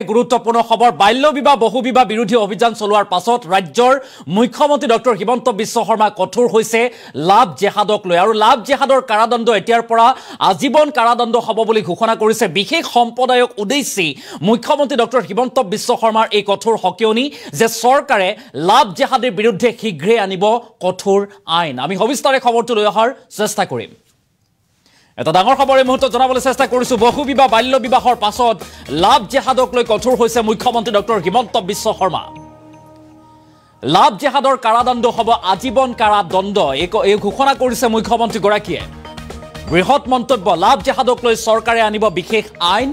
গুৰুত্বপূৰ্ণ খবৰ বাল্য বিবাহ বহু বিবাহ বিৰোধী অভিযান চলোৱাৰ পাছত ৰাজ্যৰ মুখ্যমন্ত্ৰী ডক্টৰ হিমন্ত বিশ্ব শৰ্মা কঠোৰ হৈছে লাভ জেহাদক লৈ আৰু লাভ জেহাদৰ কাৰাদণ্ড এতিয়াৰ পৰা আজীৱন কাৰাদণ্ড হ'ব বুলি ঘোষণা কৰিছে বিশেষ সম্প্ৰদায়ক উদ্দেশ্যি মুখ্যমন্ত্ৰী ডক্টৰ হিমন্ত বিশ্ব শৰ্মাৰ এই কঠোৰ হকিয়নি যে চৰকাৰে লাভ জেহাদৰ বিৰুদ্ধে শীঘ্ৰে আনিব কঠোৰ আইন আমি সবিস্তাৰে খবৰটো লৈ অহাৰ চেষ্টা কৰিম এটা ডাঙৰ খবৰ এই মুহূৰ্তত জনাবলৈ চেষ্টা কৰিছো বহু বিবাহ বাল্য বিবাহৰ পাছত লাভ জেহাদক লৈ কঠোৰ হৈছে মুখ্যমন্ত্ৰী ডক্টৰ হিমন্ত বিশ্ব শৰ্মা লাভ জেহাদৰ কাৰাদণ্ড হ'ব আজীৱন কাৰাদণ্ড এই ঘোষণা কৰিছে মুখ্যমন্ত্ৰী গৰাকীয়ে বৃহৎ মন্তব্য লাভ জেহাদক লৈ চৰকাৰে আনিব বিশেষ আইন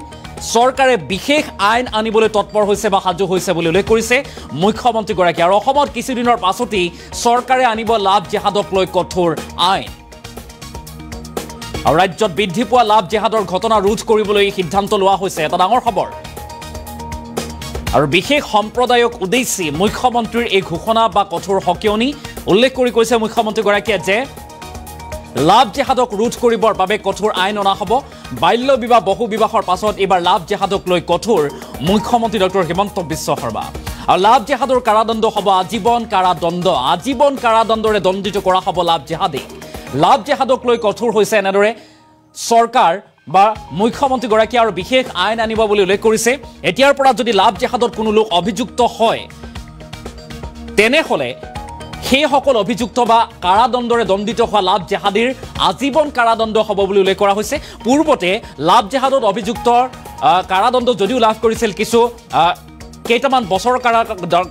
চৰকাৰে বিশেষ আইন আনিবলৈ তৎপৰ হৈছে বা সাজু হৈছে বুলি উল্লেখ কৰিছে মুখ্যমন্ত্ৰী গৰাকী আৰু অসমত কিছুদিনৰ পাছতেই চৰকাৰে আনিব লাভ জেহাদক লৈ কঠোৰ আইন আৰু ৰাজ্যত বৃদ্ধি পোৱা লাভ জেহাদৰ ঘটনা ৰোধ কৰিবলৈ সিদ্ধান্ত লোৱা হৈছে এটা ডাঙৰ খবৰ আৰু বিশেষ সম্প্ৰদায়ক উদ্দেশ্যি মুখ্যমন্ত্ৰীৰ এই ঘোষণা বা কঠোৰ হকিয়নি উল্লেখ কৰি কৈছে মুখ্যমন্ত্ৰী গৰাকীয়ে যে লাভ জেহাদক ৰোধ কৰিবৰ বাবে কঠোৰ আইন অনা হ'ব বাল্য বিবাহ বহু বিবাহৰ পাছত এবাৰ লাভ জেহাদক লৈ কঠোৰ মুখ্যমন্ত্ৰী ডক্টৰ হিমন্ত বিশ্ব শৰ্মা আৰু লাভ জেহাদৰ কাৰাদণ্ড হ'ব আজীৱন কাৰাদণ্ডৰে দণ্ডিত কৰা হ'ব লাভ জেহাদী লাভ জেহাদক লৈ কঠোৰ হৈছে এনেদৰে চৰকাৰ বা মুখ্যমন্ত্ৰী গৰাকী আৰু বিশেষ আইন আনিব বুলি উল্লেখ কৰিছে এতিয়াৰ পৰা যদি লাভ জেহাদত কোনো লোক অভিযুক্ত হয় তেনেহলে সেই সকল অভিযুক্ত বা কাৰাদণ্ডৰে দণ্ডিত হোৱা লাভ জেহাদীৰ আজীৱন কাৰাদণ্ড হ'ব বুলি উল্লেখ কৰা হৈছে পূৰ্বতে লাভ জেহাদত অভিযুক্তৰ কাৰাদণ্ড যদিও লাভ কৰিছিল কিছু কেইটামান বছৰৰ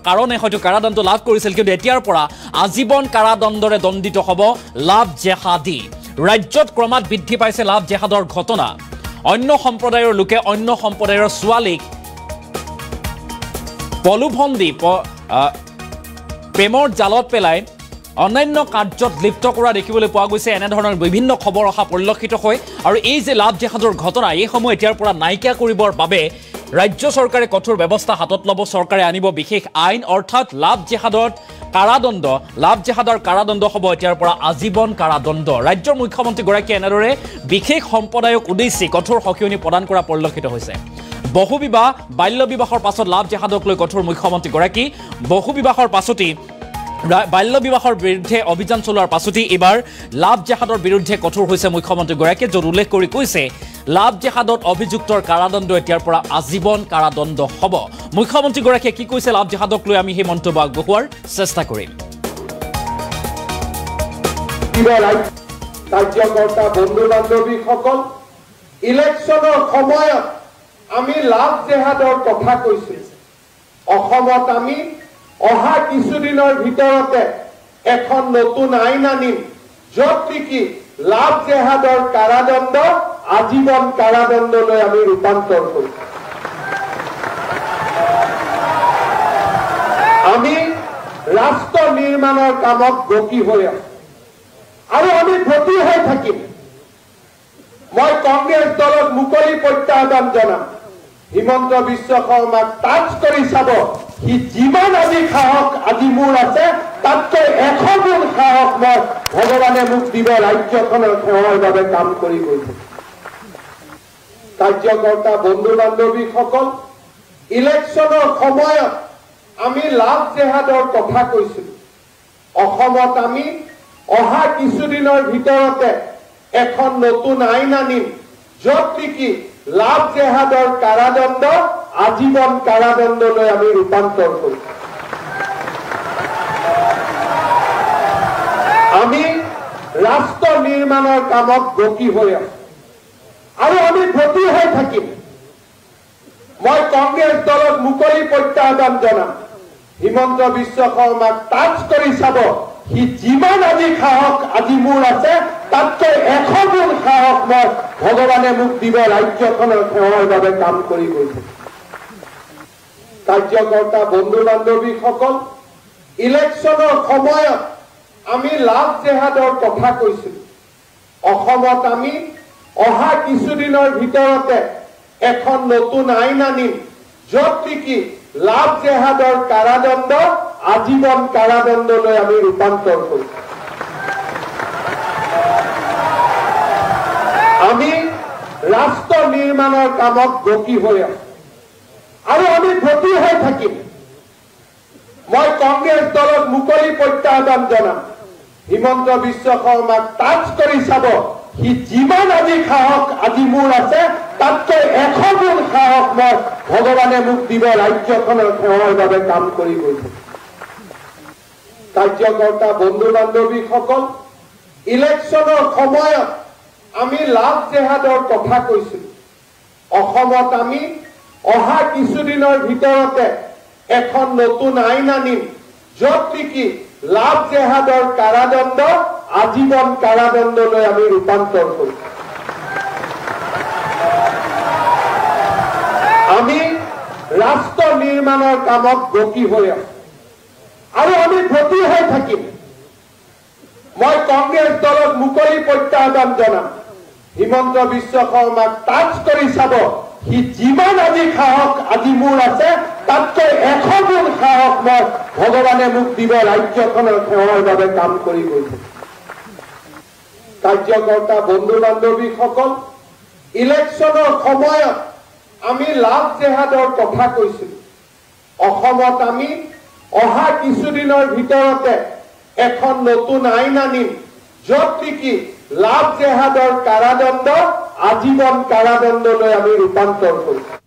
কাৰণে হয়তো কাৰাদণ্ড লাভ কৰিছিল কিন্তু এতিয়াৰ পৰা আজীৱন কাৰাদণ্ডৰে দণ্ডিত হ'ব লাভ জেহাদী ৰাজ্যত ক্ৰমাৎ বৃদ্ধি পাইছে লাভ জেহাদৰ ঘটনা অন্য সম্প্ৰদায়ৰ লোকে অন্য সম্প্ৰদায়ৰ ছোৱালীক প্ৰলোভন দি প্ৰেমৰ জালত পেলাই অন্যান্য কাৰ্যত লিপ্ত কৰা দেখিবলৈ পোৱা গৈছে এনেধৰণৰ বিভিন্ন খবৰ অহা পৰিলক্ষিত হয় আৰু এই যে লাভ জেহাদৰ ঘটনা এইসমূহ এতিয়াৰ পৰা নাইকিয়া কৰিবৰ বাবে ৰাজ্য চৰকাৰে কঠোৰ ব্যৱস্থা হাতত ল'ব চৰকাৰে আনিব বিশেষ আইন অৰ্থাৎ লাভ জেহাদৰ কাৰাদণ্ড হ'ব এতিয়াৰ পৰা আজীৱন কাৰাদণ্ড ৰাজ্যৰ মুখ্যমন্ত্ৰী গৰাকীয়ে এনেদৰে বিশেষ সম্প্ৰদায়ক উদ্দেশ্যি কঠোৰ হকিয়নি প্ৰদান কৰা পৰিলক্ষিত হৈছে বহু বিবাহ বাল্য বিবাহৰ পাছত লাভ জেহাদক লৈ কঠোৰ মুখ্যমন্ত্ৰী গৰাকী বহু বিবাহৰ পাছতেই বাল্য বিবাহৰ বিৰুদ্ধে অভিযান চলোৱাৰ পাছতেই এবাৰ লাভ জেহাদৰ বিৰুদ্ধে কঠোৰ হৈছে মুখ্যমন্ত্ৰী গৰাকীয়ে য'ত উল্লেখ কৰি কৈছে লাভ জেহাদত অভিযুক্তৰ কাৰাদণ্ড এতিয়াৰ পৰা আজীৱন কাৰাদণ্ড হ'ব মুখ্যমন্ত্ৰী গৰাকীয়ে কি কৈছে লাভ জেহাদক লৈ আমি সেই মন্তব্য আগবঢ়োৱাৰ চেষ্টা কৰিম কাৰ্যকৰ্তা বন্ধু বান্ধৱীসকল ইলেকশ্যনৰ সময়ত আমি লাভ জেহাদৰ কথা কৈছো অসমত আমি অহা কিছুদিনৰ ভিতৰতে এখন নতুন আইন আনিম য'ত নেকি লাভ জেহাদৰ কাৰাদণ্ড আজীৱন কাৰাদণ্ডলৈ আমি ৰূপান্তৰ কৰিম আমি ৰাষ্ট্ৰ নিৰ্মাণৰ কামত ব্ৰতী হৈ আছো আৰু আমি ব্ৰতী হৈ থাকিম মই কংগ্ৰেছ দলক মুকলি প্ৰত্যাহ্বান জনাম হিমন্ত বিশ্ব শৰ্মাক টাচ কৰি চাব সি যিমান আজি সাহস আজি মোৰ আছে তাতকৈ 100 গুণ সাহস মই ভগৱানে মোক দিব ৰাজ্যখনৰ সেৱাৰ বাবে কাম কৰি গৈছে কাৰ্যকৰ্তা বন্ধু বান্ধৱীসকল ইলেকশ্যনৰ সময়ত আমি লাভ জেহাদৰ কথা কৈছো অসমত আমি অহা কিছুদিনৰ ভিতৰতে এখন নতুন আইন আনিম য'ত নেকি লাভ জেহাদৰ কাৰাদণ্ড আজীৱন কাৰাদণ্ডলৈ আমি ৰূপান্তৰ কৰিম আমি ৰাষ্ট্ৰ নিৰ্মাণৰ কামত ব্ৰতী হৈ আছো আৰু আমি ব্ৰতী হৈ থাকিম মই কংগ্ৰেছ দলক মুকলি প্ৰত্যাহ্বান জনাম হিমন্ত বিশ্ব শৰ্মাক টাচ কৰি চাব সি যিমান আজি সাহস আজি মোৰ আছে তাতকৈ 100 গুণ সাহস মই ভগৱানে মোক দিব ৰাজ্যখনৰ সেৱাৰ বাবে কাম কৰি গৈছে কাৰ্যকৰ্তা বন্ধু বান্ধৱীসকল ইলেকশ্যনৰ সময়ত আমি লাভ জেহাদৰ কথা কৈছো অসমত আমি অহা কিছুদিনৰ ভিতৰতে এখন নতুন আইন আনিম য'ত নেকি লাভ জেহাদৰ কাৰাদণ্ড আজীৱন কাৰাদণ্ডলৈ আমি ৰূপান্তৰ কৰিম আমি ৰাষ্ট্ৰ নিৰ্মাণৰ কামত ব্ৰতী হৈ আছো আৰু থাকিম মই কংগ্ৰেছ দলক মুকলি প্ৰত্যাহ্বান জনাম হিমন্ত বিশ্ব শৰ্মাক টাচ কৰি চাব সি যিমান আজি সাহস আজি মোৰ আছে তাতকৈ 100 গুণ সাহস মই ভগৱানে মোক দিব ৰাজ্যখনৰ সেৱাৰ বাবে কাম কৰি গৈছে কাৰ্যকৰ্তা বন্ধু বান্ধৱীসকল ইলেকশ্যনৰ সময়ত আমি লাভ জেহাদৰ কথা কৈছিলো অসমত আমি অহা কিছুদিনৰ ভিতৰতে এখন নতুন আইন আনিম য'ত নেকি লাভ জেহাদৰ কাৰাদণ্ড আজীৱন কাৰাদণ্ডলৈ আমি ৰূপান্তৰ কৰিম আমি ৰাষ্ট্ৰ নিৰ্মাণৰ কামত ব্ৰতী হৈ আছো আৰু আমি ব্ৰতী হৈ থাকিম মই কংগ্ৰেছ দলক মুকলি প্ৰত্যাহ্বান জনাম হিমন্ত বিশ্ব শৰ্মাক টাচ কৰি চাব সি যিমান আজি সাহস আজি মোৰ আছে তাতকৈ 100 গুণ সাহস মই ভগৱানে মোক দিব ৰাজ্যখনৰ সেৱাৰ বাবে কাম কৰি গৈছে কাৰ্যকৰ্তা বন্ধু বান্ধৱীসকল ইলেকশ্যনৰ সময়ত আমি লাভ জেহাদৰ কথা কৈছিলো অসমত আমি অহা কিছুদিনৰ ভিতৰতে এখন নতুন আইন আনিম য'ত নেকি লাভ জেহাদৰ কাৰাদণ্ড আজীৱন কাৰাদণ্ডলৈ আমি ৰূপান্তৰ কৰিম